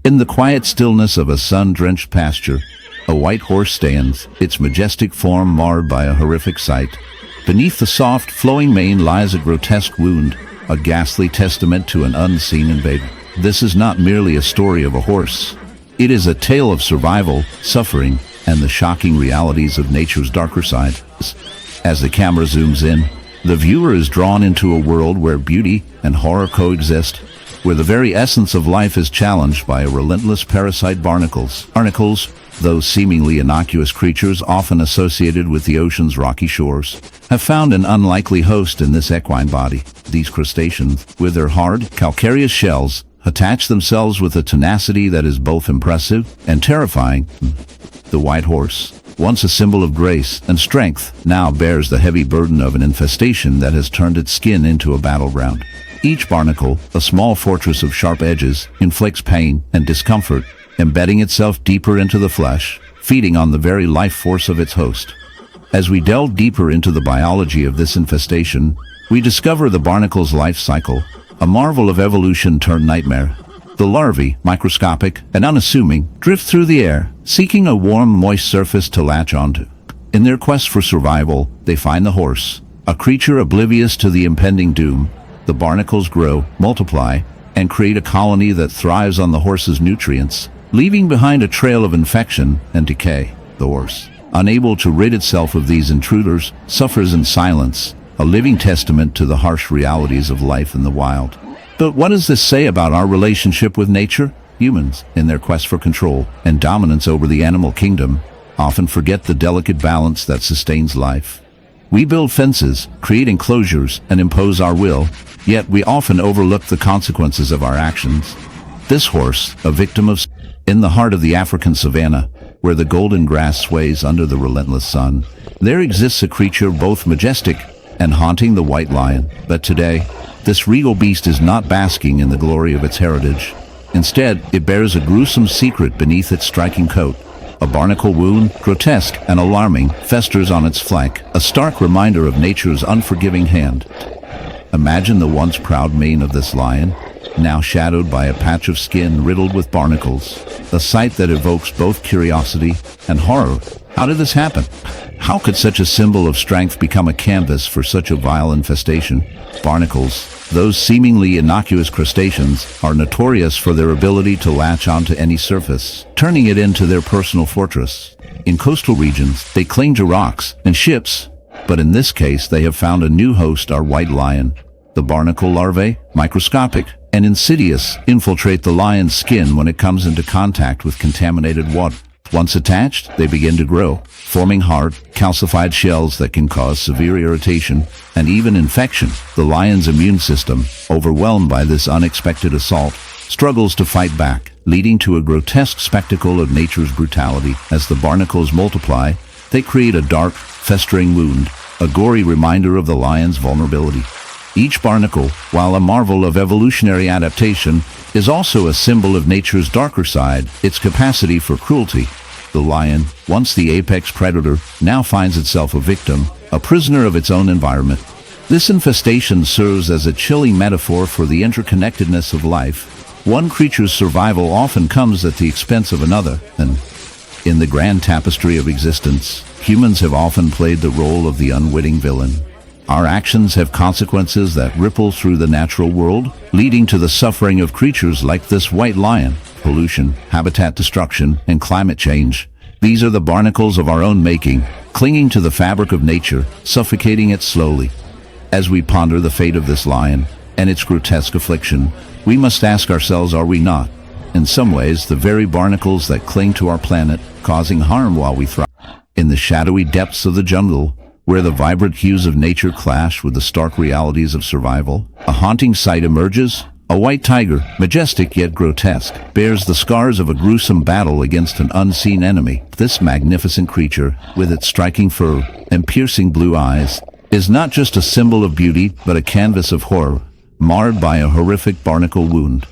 In the quiet stillness of a sun-drenched pasture, a white horse stands, its majestic form marred by a horrific sight. Beneath the soft, flowing mane lies a grotesque wound, a ghastly testament to an unseen invader. This is not merely a story of a horse. It is a tale of survival, suffering, and the shocking realities of nature's darker side. As the camera zooms in, the viewer is drawn into a world where beauty and horror coexist, where the very essence of life is challenged by a relentless parasite barnacles. Barnacles, those seemingly innocuous creatures often associated with the ocean's rocky shores, have found an unlikely host in this equine body. These crustaceans, with their hard, calcareous shells, attach themselves with a tenacity that is both impressive and terrifying. The white horse, once a symbol of grace and strength, now bears the heavy burden of an infestation that has turned its skin into a battleground. Each barnacle, a small fortress of sharp edges, inflicts pain and discomfort, embedding itself deeper into the flesh, feeding on the very life force of its host. As we delve deeper into the biology of this infestation, we discover the barnacle's life cycle, a marvel of evolution turned nightmare. The larvae, microscopic and unassuming, drift through the air, seeking a warm, moist surface to latch onto. In their quest for survival, they find the horse, a creature oblivious to the impending doom. The barnacles grow, multiply, and create a colony that thrives on the horse's nutrients, leaving behind a trail of infection and decay. The horse, unable to rid itself of these intruders, suffers in silence, a living testament to the harsh realities of life in the wild. But what does this say about our relationship with nature? Humans, in their quest for control and dominance over the animal kingdom, often forget the delicate balance that sustains life. We build fences, create enclosures, and impose our will, yet we often overlook the consequences of our actions. This horse, a victim of in the heart of the African savanna, where the golden grass sways under the relentless sun, there exists a creature both majestic and haunting, the white lion. But today, this regal beast is not basking in the glory of its heritage. Instead, it bears a gruesome secret beneath its striking coat. A barnacle wound, grotesque and alarming, festers on its flank, a stark reminder of nature's unforgiving hand. Imagine the once proud mane of this lion, now shadowed by a patch of skin riddled with barnacles, a sight that evokes both curiosity and horror. How did this happen? How could such a symbol of strength become a canvas for such a vile infestation? Barnacles, those seemingly innocuous crustaceans, are notorious for their ability to latch onto any surface, turning it into their personal fortress. In coastal regions, they cling to rocks and ships, but in this case they have found a new host, our white lion. The barnacle larvae, microscopic and insidious, infiltrate the lion's skin when it comes into contact with contaminated water. Once attached, they begin to grow, forming hard, calcified shells that can cause severe irritation and even infection. The lion's immune system, overwhelmed by this unexpected assault, struggles to fight back, leading to a grotesque spectacle of nature's brutality. As the barnacles multiply, they create a dark, festering wound, a gory reminder of the lion's vulnerability. Each barnacle, while a marvel of evolutionary adaptation, is also a symbol of nature's darker side, its capacity for cruelty. The lion, once the apex predator, now finds itself a victim, a prisoner of its own environment. This infestation serves as a chilling metaphor for the interconnectedness of life. One creature's survival often comes at the expense of another, and in the grand tapestry of existence, humans have often played the role of the unwitting villain. Our actions have consequences that ripple through the natural world, leading to the suffering of creatures like this white lion. Pollution, habitat destruction, and climate change. These are the barnacles of our own making, clinging to the fabric of nature, suffocating it slowly. As we ponder the fate of this lion and its grotesque affliction, we must ask ourselves, are we not, in some ways, the very barnacles that cling to our planet, causing harm while we thrive? In the shadowy depths of the jungle, where the vibrant hues of nature clash with the stark realities of survival, a haunting sight emerges. A white tiger, majestic yet grotesque, bears the scars of a gruesome battle against an unseen enemy. This magnificent creature, with its striking fur and piercing blue eyes, is not just a symbol of beauty, but a canvas of horror, marred by a horrific barnacle wound.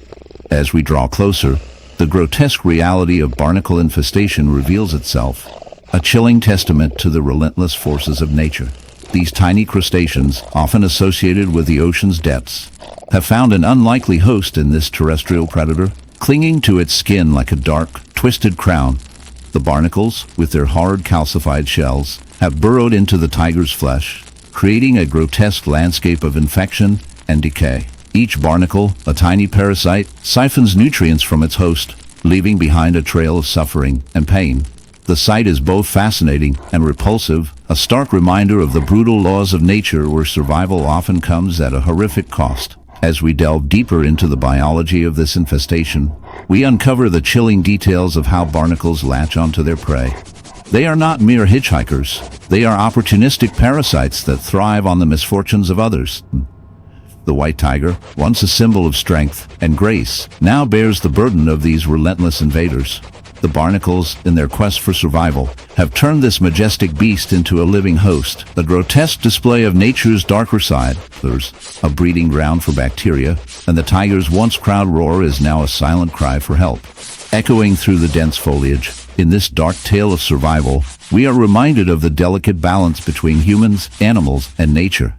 As we draw closer, the grotesque reality of barnacle infestation reveals itself, a chilling testament to the relentless forces of nature. These tiny crustaceans, often associated with the ocean's depths, have found an unlikely host in this terrestrial predator. clinging to its skin like a dark, twisted crown. The barnacles, with their hard calcified shells, have burrowed into the tiger's flesh, creating a grotesque landscape of infection and decay. Each barnacle, a tiny parasite, siphons nutrients from its host, leaving behind a trail of suffering and pain. The sight is both fascinating and repulsive, a stark reminder of the brutal laws of nature where survival often comes at a horrific cost. As we delve deeper into the biology of this infestation, we uncover the chilling details of how barnacles latch onto their prey. They are not mere hitchhikers. They are opportunistic parasites that thrive on the misfortunes of others. The white tiger, once a symbol of strength and grace, now bears the burden of these relentless invaders. The barnacles, in their quest for survival, have turned this majestic beast into a living host, a grotesque display of nature's darker side. There's a breeding ground for bacteria, and the tiger's once proud roar is now a silent cry for help. Echoing through the dense foliage, in this dark tale of survival, we are reminded of the delicate balance between humans, animals, and nature.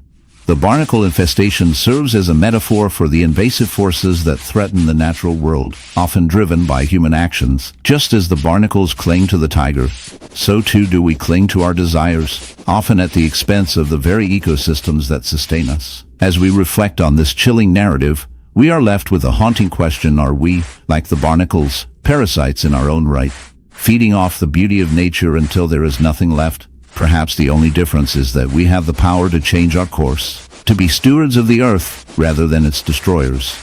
The barnacle infestation serves as a metaphor for the invasive forces that threaten the natural world, often driven by human actions. Just as the barnacles cling to the tiger, so too do we cling to our desires, often at the expense of the very ecosystems that sustain us. As we reflect on this chilling narrative, we are left with a haunting question: are we, like the barnacles, parasites in our own right, feeding off the beauty of nature until there is nothing left? Perhaps the only difference is that we have the power to change our course, to be stewards of the earth rather than its destroyers.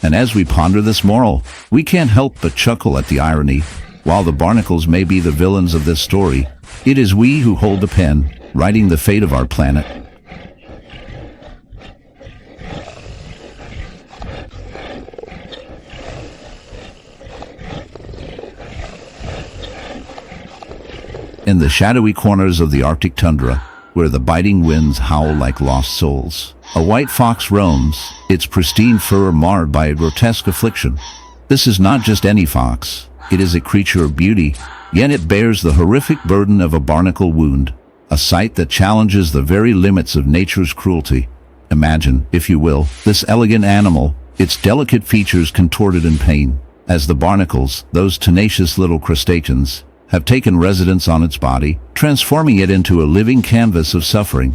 And as we ponder this moral, we can't help but chuckle at the irony. While the barnacles may be the villains of this story, it is we who hold the pen, writing the fate of our planet. In the shadowy corners of the Arctic tundra, where the biting winds howl like lost souls, a white fox roams, its pristine fur marred by a grotesque affliction. This is not just any fox. It is a creature of beauty, yet it bears the horrific burden of a barnacle wound, a sight that challenges the very limits of nature's cruelty. Imagine, if you will, this elegant animal, its delicate features contorted in pain, as the barnacles, those tenacious little crustaceans, have taken residence on its body, transforming it into a living canvas of suffering.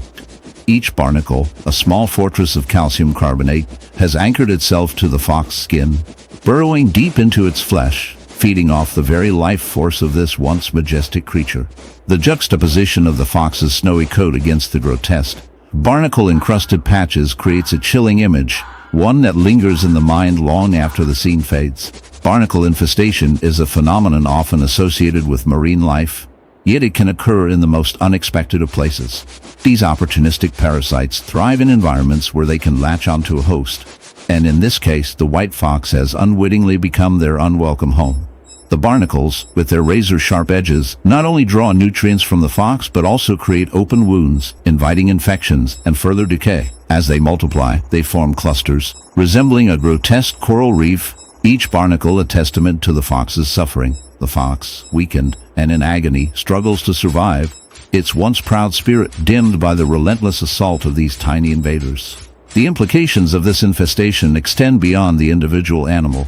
Each barnacle, a small fortress of calcium carbonate, has anchored itself to the fox skin, burrowing deep into its flesh, feeding off the very life force of this once majestic creature. The juxtaposition of the fox's snowy coat against the grotesque, barnacle-encrusted patches creates a chilling image, one that lingers in the mind long after the scene fades. Barnacle infestation is a phenomenon often associated with marine life, yet it can occur in the most unexpected of places. These opportunistic parasites thrive in environments where they can latch onto a host, and in this case, the white fox has unwittingly become their unwelcome home. The barnacles, with their razor-sharp edges, not only draw nutrients from the fox but also create open wounds, inviting infections and further decay. As they multiply, they form clusters, resembling a grotesque coral reef, each barnacle a testament to the fox's suffering. The fox, weakened and in agony, struggles to survive, its once proud spirit dimmed by the relentless assault of these tiny invaders. The implications of this infestation extend beyond the individual animal.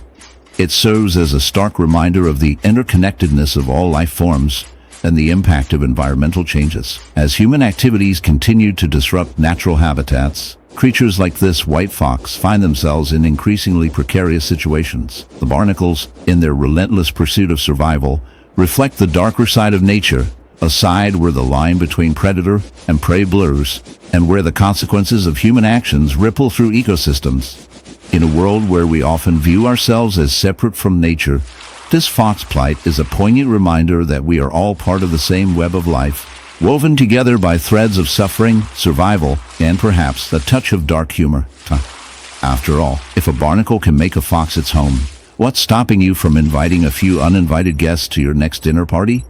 It serves as a stark reminder of the interconnectedness of all life forms and the impact of environmental changes. As human activities continue to disrupt natural habitats, creatures like this white fox find themselves in increasingly precarious situations. The barnacles, in their relentless pursuit of survival, reflect the darker side of nature, a side where the line between predator and prey blurs, and where the consequences of human actions ripple through ecosystems. In a world where we often view ourselves as separate from nature, this fox plight is a poignant reminder that we are all part of the same web of life, woven together by threads of suffering, survival, and perhaps a touch of dark humor. After all, if a barnacle can make a fox its home, what's stopping you from inviting a few uninvited guests to your next dinner party?